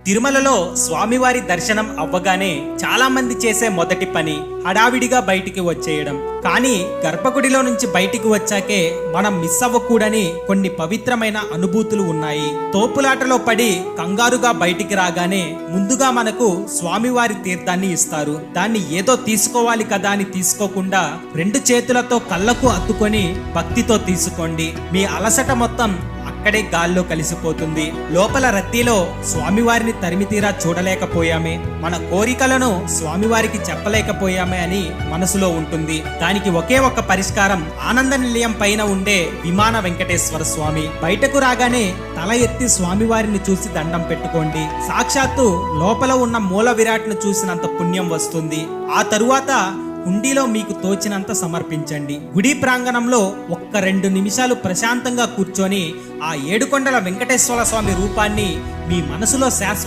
తిరుమలలో స్వామివారి దర్శనం అవ్వగానే చాలా మంది చేసే మొదటి పని హడావిడిగా బయటికి వచ్చేయడం. కానీ గర్భగుడిలో నుంచి బయటికి వచ్చాకే మనం మిస్ అవ్వకూడని కొన్ని పవిత్రమైన అనుభూతులు ఉన్నాయి. తోపులాటలో పడి కంగారుగా బయటికి రాగానే ముందుగా మనకు స్వామివారి తీర్థాన్ని ఇస్తారు. దాన్ని ఏదో తీసుకోవాలి కదా అని తీసుకోకుండా రెండు చేతులతో కళ్ళకు అత్తుకొని భక్తితో తీసుకోండి. మీ అలసట మొత్తం అక్కడే గాల్లో కలిసిపోతుంది. లోపల రద్దీలో స్వామివారిని తరిమితీరా చూడలేకపోయామే, మన కోరికలను స్వామివారికి చెప్పలేకపోయామే అని మనసులో ఉంటుంది. దానికి ఒకే ఒక్క పరిష్కారం ఆనంద నిలయం పైన ఉండే విమాన వెంకటేశ్వర స్వామి. బయటకు రాగానే తల ఎత్తి స్వామివారిని చూసి దండం పెట్టుకోండి. సాక్షాత్తు లోపల ఉన్న మూల విరాట్ను చూసినంత పుణ్యం వస్తుంది. ఆ తరువాత హుండీలో మీకు తోచినంత సమర్పించండి. గుడి ప్రాంగణంలో ఒక్క 2 నిమిషాలు ప్రశాంతంగా కూర్చొని ఆ ఏడుకొండల వెంకటేశ్వర స్వామి రూపాన్ని మీ మనసులో శాశ్వత